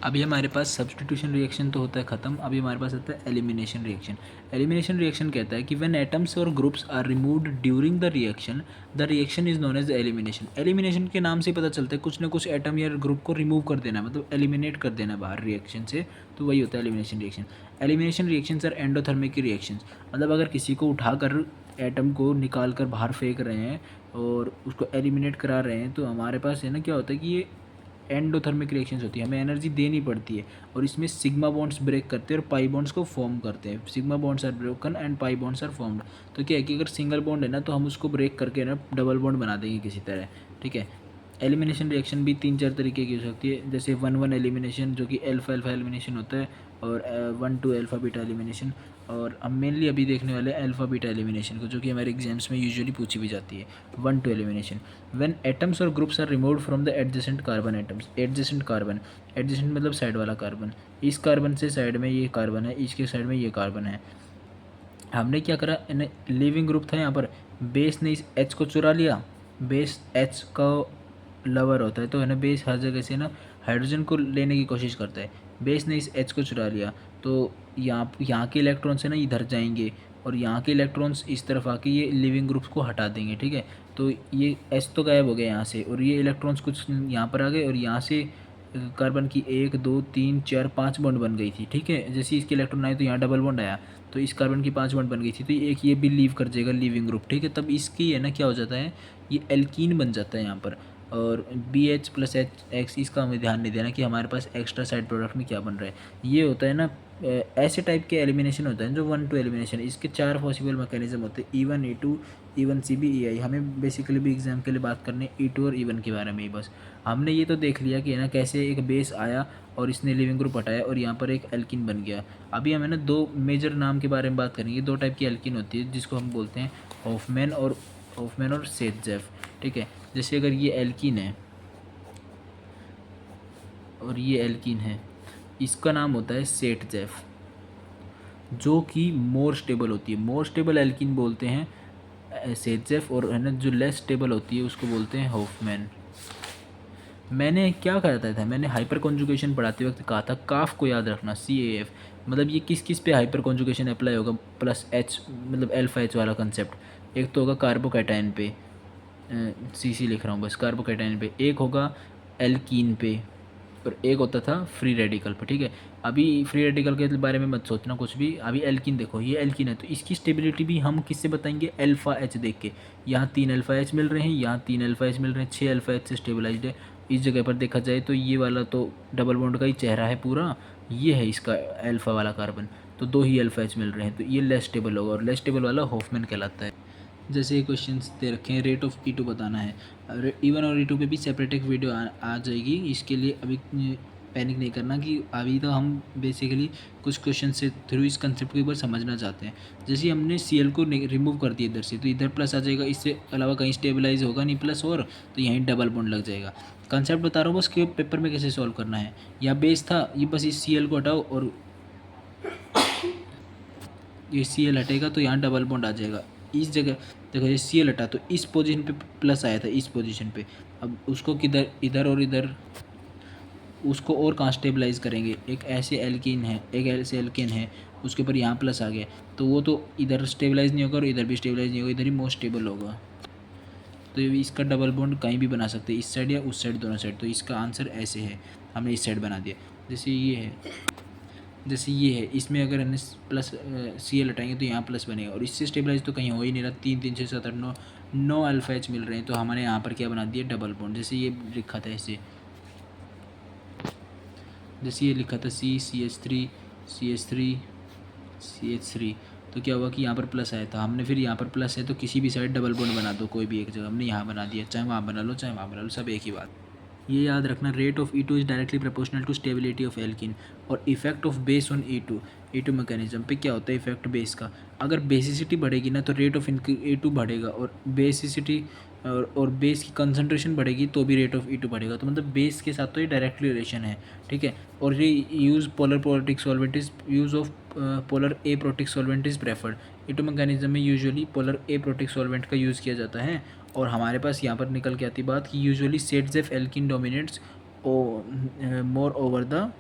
अभी हमारे पास substitution reaction तो होता है ख़त्म। अभी हमारे पास आता है एलिमिनेशन रिएक्शन। एलिमिनेशन रिएक्शन कहता है कि व्हेन एटम्स और groups are removed during the reaction is known as elimination. Elimination के नाम से ही पता चलता है कुछ ना कुछ एटम या ग्रुप को रिमूव कर देना, मतलब एलिमिनेट कर देना बाहर रिएक्शन से, तो वही होता है elimination reaction. Elimination reactions are endothermic reactions, मतलब अगर किसी को उठाकर एटम को निकाल कर बाहर फेंक रहे हैं और उसको एलिमिनेट करा रहे हैं, तो हमारे पास है ना क्या होता है कि ये एंडोथर्मिक रिएक्शंस होती है, हमें एनर्जी देनी पड़ती है और इसमें सिग्मा बॉन्ड्स ब्रेक करते हैं और पाई बॉन्ड्स को फॉर्म करते हैं। Sigma bonds are broken and pi bonds are formed. तो क्या है कि अगर सिंगल बॉन्ड है ना तो हम उसको ब्रेक करके ना डबल बॉन्ड बना देंगे किसी तरह, ठीक है। एलिमिनेशन रिएक्शन भी 3-4 तरीके की हो सकती है, जैसे 1-1 एलिमिनेशन जो कि अल्फा अल्फा एलिमिनेशन होता है, और 1-2 अल्फा बीटा एलिमिनेशन। और हम मेनली अभी देखने वाले हैं अल्फा बीटा एलिमिनेशन को, जो कि हमारे एग्जाम्स में यूजुअली पूछी भी जाती है। 1-2 एलिमिनेशन, व्हेन एटम्स और groups are removed from the adjacent carbon atoms. Adjacent carbon, adjacent मतलब साइड वाला कार्बन, इस कार्बन से साइड में ये कार्बन है, इसके साइड में ये कार्बन है। हमने क्या करा, लिविंग ग्रुप था यहाँ पर, बेस ने इस एच को चुरा लिया। बेस एच का लवर होता है, तो है ना बेस हर जगह से ना हाइड्रोजन को लेने की कोशिश करता है। बेस ने इस एच को चुरा लिया, तो यहाँ के इलेक्ट्रॉन्स है ना इधर जाएंगे और यहाँ के इलेक्ट्रॉन्स इस तरफ आके ये लिविंग ग्रुप्स को हटा देंगे, ठीक है। तो ये एच तो गायब हो गया यहाँ से, और ये इलेक्ट्रॉन्स कुछ यहाँ पर आ गए और यहाँ से कार्बन की 1 2 3 4 5 बॉन्ड बन गई थी, ठीक है। जैसे इसके इलेक्ट्रॉन आए तो यहाँ डबल बॉन्ड आया, तो इस कार्बन की 5 बॉन्ड बन गई थी, तो एक ये भी लीव कर जाएगा लिविंग ग्रुप, ठीक है। तब इसकी है ना क्या हो जाता है, ये एल्कीन बन जाता है यहाँ पर। और B H plus H X, इसका हमें ध्यान नहीं देना कि हमारे पास एक्स्ट्रा साइड प्रोडक्ट में क्या बन रहा है। ये होता है ना ऐसे टाइप के एलिमिनेशन होता है जो 1-2 एलिमिनेशन। इसके 4 पॉसिबल मैकेनिज्म होते हैं, E1 E2 E1 CB EI। हमें बेसिकली भी एग्जाम के लिए बात करनी है E2 और E1 के बारे में ही बस। हमने ये तो देख लिया कि है ना कैसे एक बेस आया और इसने लिविंग ग्रुप हटाया और यहाँ पर एक एल्किन बन गया। अभी हमें ना 2 मेजर नाम के बारे में बात करेंगे। 2 टाइप की एल्किन होती है जिसको हम बोलते हैं हॉफमैन और सेटजेफ, ठीक है। जैसे अगर ये एल्किन है और ये एल्किन है, इसका नाम होता है सेटजेफ, जो कि मोर स्टेबल होती है। मोर स्टेबल एल्किन बोलते हैं सेटजेफ, और है ना जो लेस स्टेबल होती है उसको बोलते हैं हॉफमैन। मैंने क्या करता था, मैंने हाइपर कॉन्जुगेशन पढ़ाते वक्त कहा था काफ को याद रखना, CAF। मतलब ये किस किस पे हाइपर कॉन्जुगेशन अप्लाई होगा, प्लस एच मतलब अल्फा एच वाला कंसेप्ट। एक तो होगा कार्बोकैटायन पे, CC लिख रहा हूँ बस, कार्बोकैटायन पे। एक होगा एल्कीन पे, और एक होता था फ्री रेडिकल पे, ठीक है। अभी फ्री रेडिकल के बारे में मत सोचना कुछ भी। अभी एल्किन देखो, ये एल्किन है तो इसकी स्टेबिलिटी भी हम किससे बताएंगे, अल्फा एच देख के। यहाँ 3 अल्फा एच मिल रहे हैं, यहाँ 3 अल्फा एच मिल रहे हैं, 6 अल्फा एच से स्टेबलाइज्ड है। इस जगह पर देखा जाए तो ये वाला तो डबल बॉन्ड का ही चेहरा है पूरा, ये है इसका अल्फा वाला कार्बन। तो 2 ही अल्फा एच मिल रहे हैं, तो ये लेस स्टेबल होगा, और लेस स्टेबल वाला हॉफमैन कहलाता है। जैसे ये क्वेश्चन दे रखे हैं, रेट ऑफ E2 बताना है। E1 और E2 पे भी सेपरेट एक वीडियो आ जाएगी। इसके लिए अभी पैनिक नहीं करना कि अभी तो हम बेसिकली कुछ क्वेश्चन से थ्रू इस कंसेप्ट को एक बार समझना चाहते हैं। जैसे हमने Cl को रिमूव कर दिया इधर से, तो इधर प्लस आ जाएगा, इससे अलावा कहीं स्टेबलाइज होगा नहीं प्लस, और तो यहीं डबल बॉन्ड लग जाएगा। कंसेप्ट बता रहा हूँ बस कि पेपर में कैसे सॉल्व करना है। या बेस था ये, बस इस Cl को हटाओ और ये Cl हटेगा तो यहाँ डबल बॉन्ड आ जाएगा। इस जगह देखो ये Cl हटा तो इस पोजीशन पे प्लस आया था, इस पोजीशन पे। अब उसको किधर, इधर और इधर, उसको और कहाँ स्टेबलाइज करेंगे। एक ऐसे एल्कीन है, एक ऐसे एल्केन है, उसके ऊपर यहाँ प्लस आ गया, तो वो तो इधर स्टेबलाइज नहीं होगा और इधर भी स्टेबलाइज नहीं होगा, इधर ही मोस्ट स्टेबल होगा। तो ये इसका डबल बॉन्ड कहीं भी बना सकते हैं, इस साइड या उस साइड, दोनों साइड। तो इसका आंसर ऐसे है, हमने इस साइड बना दिया। जैसे ये है, जैसे ये है, इसमें अगर हमने प्लस Cl हटाएंगे तो यहाँ प्लस बनेगा, और इससे स्टेबलाइज तो कहीं हो ही नहीं रहा। 3 3 6 7 8 9 9 अल्फा एच मिल रहे हैं, तो हमने यहाँ पर क्या बना दिया, डबल बॉन्ड। जैसे ये लिखा था ऐसे, जैसे ये लिखा था CH3 CH3 CH3, तो क्या हुआ कि यहाँ पर प्लस आया था, हमने फिर यहाँ पर प्लस है तो किसी भी साइड डबल बॉन्ड बना दो, कोई भी एक जगह। हमने यहाँ बना दिया, चाहे वहाँ बना लो चाहे वहाँ बना लो, सब एक ही बात। ये याद रखना, rate of E2 is directly proportional to stability of alkene. और effect of base on E2 mechanism पे क्या होता है इफेक्ट बेस का। अगर बेसिसिटी बढ़ेगी ना तो रेट ऑफ E2 बढ़ेगा, और बेसिसिटी और बेस की कंसंट्रेशन बढ़ेगी तो भी रेट ऑफ E2 बढ़ेगा। तो मतलब बेस के साथ तो ये डायरेक्टली रिलेशन है, ठीक है। और ये use polar protic solvent is use of polar A protic solvent is preferred. E2 mechanism में यूजुअली पोलर ए प्रोटिक सॉल्वेंट का यूज़ किया जाता है। और हमारे पास यहाँ पर निकल के आती बात कि usually Saytzeff alkene dominates more over the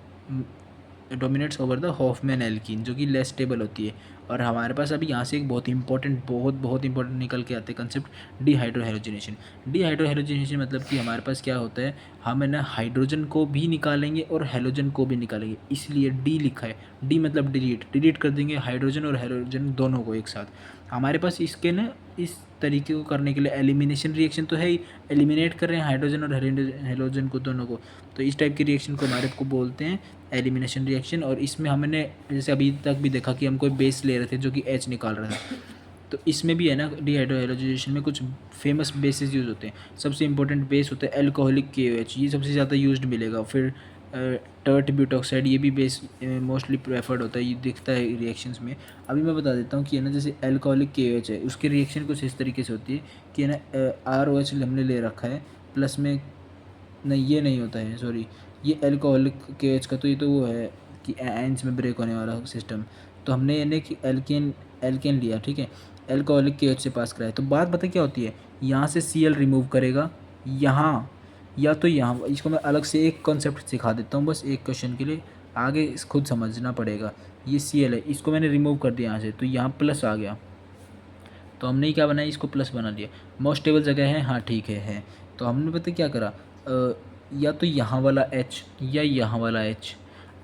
dominates over the Hofmann alkene, जो कि लेस स्टेबल होती है। और हमारे पास अभी यहाँ से एक बहुत इंपॉर्टेंट निकल के आते हैं कंसेप्ट, डीहाइड्रोहेलोजिनेशन। डीहाइड्रोहेलोजिनेशन मतलब कि हमारे पास क्या होता है, हम है ना हाइड्रोजन को भी निकालेंगे और हेलोजन को भी निकालेंगे, इसलिए डी लिखा है। डी मतलब डिलीट कर देंगे हाइड्रोजन और हेलोजन दोनों को एक साथ। हमारे पास इसके ना इस तरीके को करने के लिए एलिमिनेशन रिएक्शन तो है ही, एलिमिनेट कर रहे हैं हाइड्रोजन और हेलोजन को दोनों को, तो इस टाइप की रिएक्शन को हमारे को बोलते हैं एलिमिनेशन रिएक्शन। और इसमें हमने जैसे अभी तक भी देखा कि हम कोई बेस ले रहे थे जो कि एच निकाल रहा था, तो इसमें भी है ना डीहाइड्रोहेलोजिनेशन में कुछ फेमस बेसिस यूज़ होते हैं। सबसे इंपॉर्टेंट बेस होता है अल्कोहलिक KOH, ये सबसे ज़्यादा यूज्ड मिलेगा। फिर टर्ट ब्यूटॉक्साइड, ये भी बेस मोस्टली प्रेफर्ड होता है, ये दिखता है रिएक्शंस में। अभी मैं बता देता हूँ कि है ना जैसे अल्कोहलिक KOH है, उसकी रिएक्शन कुछ इस तरीके से होती है कि है ना ROH हमने ले रखा है, प्लस में नहीं ये नहीं होता है, सॉरी ये अल्कोहलिक KOH का, तो ये तो वो है कि एंड्स में ब्रेक होने वाला सिस्टम। तो हमने यानी कि एल्केन लिया, ठीक है, अल्कोहलिक KOH से पास कराया। तो बात पता क्या होती है, यहाँ से Cl रिमूव करेगा यहाँ या तो यहाँ, इसको मैं अलग से एक कॉन्सेप्ट सिखा देता हूँ बस एक क्वेश्चन के लिए, आगे खुद समझना पड़ेगा। ये Cl है, इसको मैंने रिमूव कर दिया यहाँ से, तो यहाँ प्लस आ गया, तो हमने ही क्या बनाया, इसको प्लस बना लिया। मोस्ट स्टेबल जगह है, हाँ ठीक है। तो हमने पता क्या करा, या तो यहाँ वाला H या यहाँ वाला H,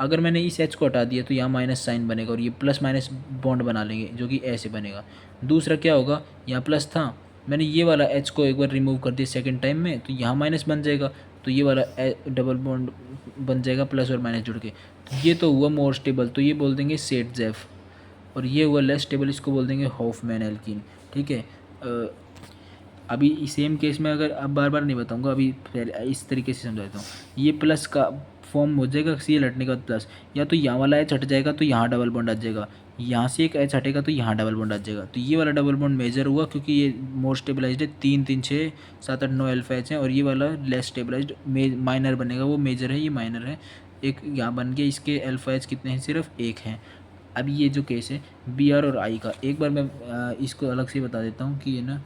अगर मैंने इस H को हटा दिया तो यहाँ माइनस साइन बनेगा और ये प्लस माइनस बॉन्ड बना लेंगे जो कि ऐसे बनेगा। दूसरा क्या होगा, यहाँ प्लस था, मैंने ये वाला H को एक बार रिमूव कर दिया सेकेंड टाइम में, तो यहाँ माइनस बन जाएगा, तो ये वाला डबल बॉन्ड बन जाएगा प्लस और माइनस जुड़ के। तो ये तो हुआ मोर स्टेबल, तो ये बोल देंगे सेटजेफ। और ये हुआ लेस स्टेबल, इसको बोल देंगे हॉफमैन एल्कीन, ठीक है। अभी सेम केस में अगर अब बार बार नहीं बताऊंगा, अभी पहले इस तरीके से समझाता हूँ। ये प्लस का फॉर्म हो जाएगा Cl हटने के बाद प्लस, या तो यहाँ वाला H हट जाएगा तो यहाँ डबल बॉन्ड आ जाएगा, यहाँ से एक H हटेगा तो यहाँ डबल बॉन्ड आ जाएगा। तो ये वाला डबल बॉन्ड मेजर हुआ क्योंकि ये मोर स्टेबलाइज्ड है, 3 3 6 7 8 9 अल्फा H है, और ये वाला लेस स्टेबलाइज्ड माइनर बनेगा, वो मेजर है ये माइनर है। एक यहाँ बन गया, इसके अल्फा H कितने हैं, सिर्फ एक हैं। अब ये जो केस है Br और I का, एक बार मैं इसको अलग से बता देता हूँ कि ये ना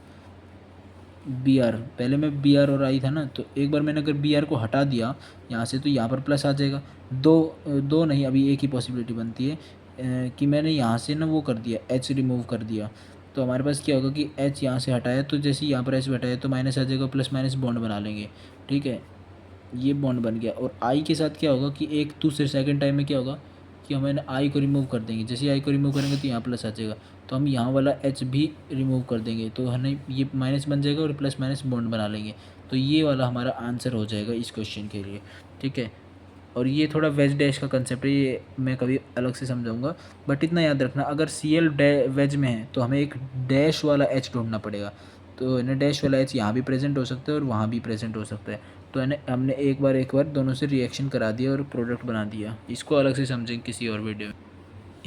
Br, पहले मैं Br और I था ना, तो एक बार मैंने अगर Br को हटा दिया यहाँ से तो यहाँ पर प्लस आ जाएगा। दो नहीं, अभी एक ही पॉसिबिलिटी बनती है कि मैंने यहाँ से ना वो कर दिया, H रिमूव कर दिया, तो हमारे पास क्या होगा कि H यहाँ से हटाया, तो जैसे यहाँ पर H हटाया तो माइनस आ जाएगा, प्लस माइनस बॉन्ड बना लेंगे, ठीक है, ये बॉन्ड बन गया। और I के साथ क्या होगा कि एक दूसरे सेकेंड टाइम में क्या होगा कि हम I को रिमूव कर देंगे, जैसे I को रिमूव करेंगे तो यहाँ प्लस आ जाएगा, तो हम यहाँ वाला H भी रिमूव कर देंगे, तो हमें ये माइनस बन जाएगा और प्लस माइनस बॉन्ड बना लेंगे। तो ये वाला हमारा आंसर हो जाएगा इस क्वेश्चन के लिए, ठीक है। और ये थोड़ा वेज डैश का कंसेप्ट है, ये मैं कभी अलग से समझाऊंगा, बट इतना याद रखना, अगर Cl वेज में है तो हमें एक डैश वाला H ढूंढना पड़ेगा। तो है ना डैश वाला H यहाँ भी प्रेजेंट हो सकता है और वहाँ भी प्रेजेंट हो सकता है। तो है ना हमने एक बार दोनों से रिएक्शन करा दिया और प्रोडक्ट बना दिया। इसको अलग से समझेंगे किसी और वीडियो में।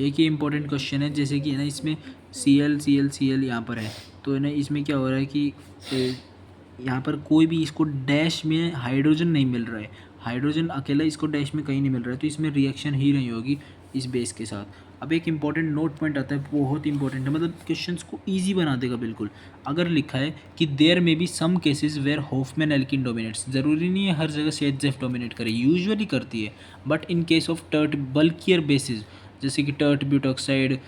एक ही इंपॉर्टेंट क्वेश्चन है, जैसे कि है ना इसमें Cl यहाँ पर है, तो है ना इसमें क्या हो रहा है कि यहाँ पर कोई भी इसको डैश में हाइड्रोजन नहीं मिल रहा है, हाइड्रोजन अकेला इसको डैश में कहीं नहीं मिल रहा है, तो इसमें रिएक्शन ही नहीं होगी इस बेस के साथ। अब एक इंपॉर्टेंट नोट पॉइंट आता है, बहुत इंपॉर्टेंट है, मतलब क्वेश्चंस को इजी बना देगा बिल्कुल। अगर लिखा है कि देयर में be some cases where Hofmann alkene dominates, ज़रूरी नहीं है हर जगह सेटजेफ डोमिनेट करे, यूजुअली करती है, but in case of tert bulkier basis, जैसे कि टर्ट ब्यूटॉक्साइड,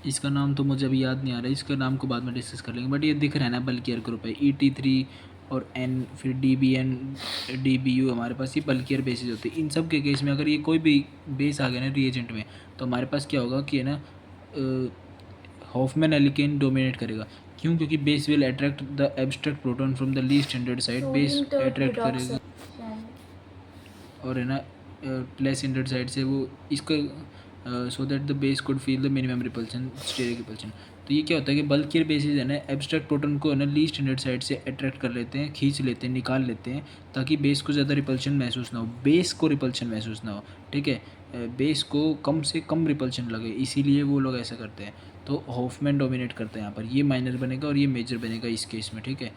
इसका नाम तो मुझे अभी याद नहीं आ रहा है, इसका नाम को बाद में डिस्कस कर लेंगे, बट ये दिख रहा है ना बल्कियर ग्रुप है, ET3 और N, फिर DBN DBU, हमारे पास ये बल्कियर बेसिस होते हैं। इन सब के केस में अगर ये कोई भी बेस आ गया ना रिएजेंट में, तो हमारे पास क्या होगा कि है ना हॉफमैन एल्कीन डोमिनेट करेगा। क्यों? क्योंकि base will attract the abstract proton from the least standard side, base attract करेगा, और है ना लेस स्टैंडर्ड साइड से वो इसका so that the base could feel the minimum repulsion, steric repulsion. तो ये क्या होता है कि बल्कियर बेसिस है ना एब्स्ट्रैक्ट प्रोटॉन को है ना लीस्ट स्टैंडर्ड साइड से अट्रैक्ट कर लेते हैं, खींच लेते हैं, निकाल लेते हैं, ताकि बेस को ज़्यादा रिपल्शन महसूस ना हो, बेस को रिपल्शन महसूस ना हो, ठीक है, बेस को कम से कम रिपल्शन लगे, इसीलिए वो लोग ऐसा करते हैं। तो हॉफमैन डोमिनेट करता है यहाँ पर, ये माइनर बनेगा और ये मेजर बनेगा इस केस में, ठीक है।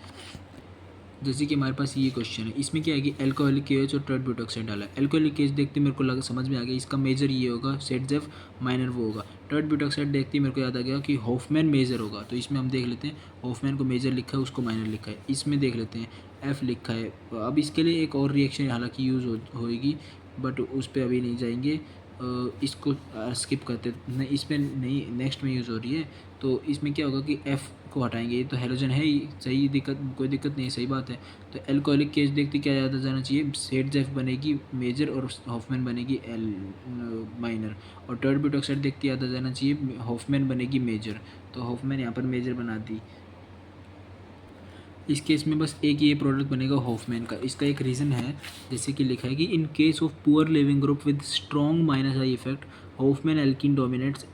जैसे कि हमारे पास ये क्वेश्चन है, इसमें क्या है कि अल्कोहलिक KOH और टर्ट ब्यूटॉक्साइड डाला है। अल्कोहलिक KOH देखते मेरे को समझ में आ गया, इसका मेजर ये होगा, सेटजेफ माइनर वो होगा। टर्ट ब्यूटॉक्साइड देखते मेरे को याद आ गया कि हॉफमैन मेजर होगा। तो इसमें हम देख लेते हैं, हॉफमैन को मेजर लिखा है, उसको माइनर लिखा है। इसमें देख लेते हैं F लिखा है। अब इसके लिए एक और रिएक्शन हालांकि यूज़ होएगी, बट उस पर अभी नहीं जाएंगे, इसको स्किप करते नहीं, इसमें नहीं, नेक्स्ट में यूज़ हो रही है। तो इसमें क्या होगा कि F को हटाएंगे, ये तो हेलोजन है ही, सही, कोई दिक्कत नहीं, सही बात है। तो अल्कोहलिक केस देखते क्या याद आ जाना चाहिए, सेटजेफ बनेगी मेजर और हॉफमैन बनेगी माइनर। और टर्ट ब्यूटॉक्साइड देखते याद आ जाना चाहिए, हॉफमैन बनेगी मेजर। तो हॉफमैन यहाँ पर मेजर बना दी। इस केस में बस एक ये प्रोडक्ट बनेगा हॉफमैन का। इसका एक रीज़न है, जैसे कि लिखा है कि in case of poor leaving group with strong minus I effect, Hofmann alkene dominates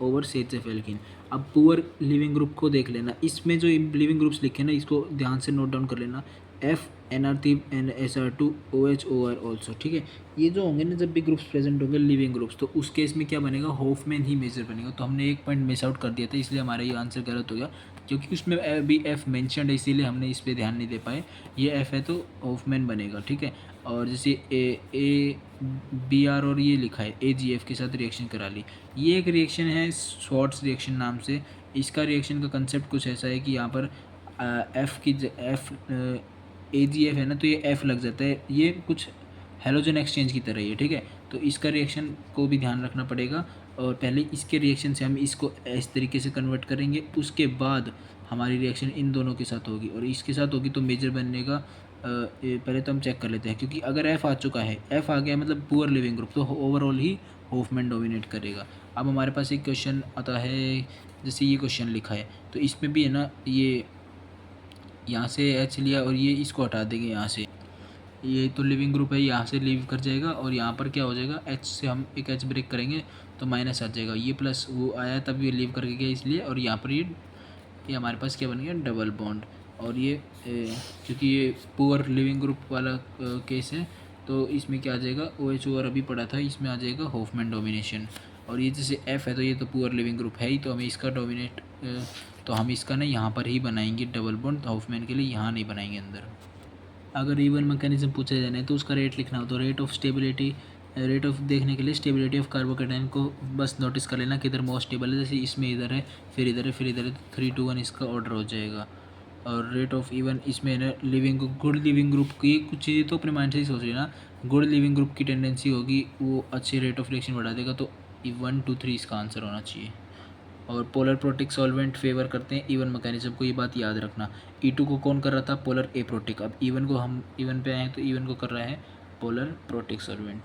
over Saytzeff alkene. अब पुअर लिविंग ग्रुप को देख लेना, इसमें जो लिविंग ग्रुप्स लिखे ना, इसको ध्यान से नोट डाउन कर लेना, F NR3 and SR2 OH OR also, ठीक है। ये जो होंगे ना, जब भी ग्रुप्स प्रेजेंट होंगे लिविंग ग्रुप्स, तो उस केस में क्या बनेगा, हॉफमैन ही मेजर बनेगा। तो हमने एक पॉइंट मिस आउट कर दिया था, इसलिए हमारा ये आंसर गलत हो गया, क्योंकि उसमें अभी F मेंशनड है, इसीलिए हमने इस पर ध्यान नहीं दे पाए। ये F है तो हॉफमैन बनेगा, ठीक है। और जैसे A BR और ये लिखा है AgF के साथ रिएक्शन करा ली, ये एक रिएक्शन है शॉर्ट्स रिएक्शन नाम से। इसका रिएक्शन का कंसेप्ट कुछ ऐसा है कि यहाँ पर F AgF है ना, तो ये F लग जाता है, ये कुछ हेलोजन एक्सचेंज की तरह ही है, ठीक है। तो इसका रिएक्शन को भी ध्यान रखना पड़ेगा, और पहले इसके रिएक्शन से हम इसको इस तरीके से कन्वर्ट करेंगे, उसके बाद हमारी रिएक्शन इन दोनों के साथ होगी, और इसके साथ होगी तो मेजर बनने का। पहले तो हम चेक कर लेते हैं, क्योंकि अगर F आ चुका है, F आ गया मतलब पुअर लिविंग ग्रुप, तो ओवरऑल ही हॉफमैन डोमिनेट करेगा। अब हमारे पास एक क्वेश्चन आता है, जैसे ये क्वेश्चन लिखा है, तो इसमें भी है ना, ये यहाँ से H लिया और ये इसको हटा देंगे यहाँ से, ये तो लिविंग ग्रुप है, यहाँ से लीव कर जाएगा, और यहाँ पर क्या हो जाएगा, H से हम एक H ब्रेक करेंगे तो माइनस आ जाएगा, ये प्लस वो आया तब ये लीव करके गया इसलिए, और यहाँ पर ये हमारे पास क्या बन गया, डबल बॉन्ड। और ये क्योंकि ये पुअर लिविंग ग्रुप वाला केस है, तो इसमें क्या आ जाएगा, OH ओवर अभी पड़ा था, इसमें आ जाएगा हॉफमैन डोमिनेशन। और ये जैसे F है, तो ये तो पुअर लिविंग ग्रुप है ही, तो हमें इसका डोमिनेट, तो हम इसका ना यहाँ पर ही बनाएंगे डबल बॉन्ड, हॉफमैन के लिए यहाँ नहीं बनाएंगे अंदर। अगर इवन मैकेनिज्म पूछा जाना है तो उसका रेट लिखना हो, तो rate of stability, rate of देखने के लिए स्टेबिलिटी ऑफ कार्बोकेटाइन को बस नोटिस कर लेना, किधर मोस्ट स्टेबल है, जैसे इसमें इधर है, फिर इधर है, फिर इधर है, तो 3 2 1 इसका ऑर्डर हो जाएगा। और रेट ऑफ इवन, इसमें ना लिविंग गुड लिविंग ग्रुप की कुछ चीज़ें तो अपने माइंड से ही सोच लेना, गुड लिविंग ग्रुप की टेंडेंसी होगी वो अच्छे रेट ऑफ रिएक्शन बढ़ा देगा, तो 1 2 3 इसका आंसर होना चाहिए। और पोलर प्रोटिक सॉल्वेंट फेवर करते हैं इवन मैकेनिज्म को, ये बात याद रखना। E2 को कौन कर रहा था, पोलर एप्रोटिक। अब इवन को हम इवन पे आए हैं, तो इवन को कर रहा है पोलर प्रोटिक सॉल्वेंट।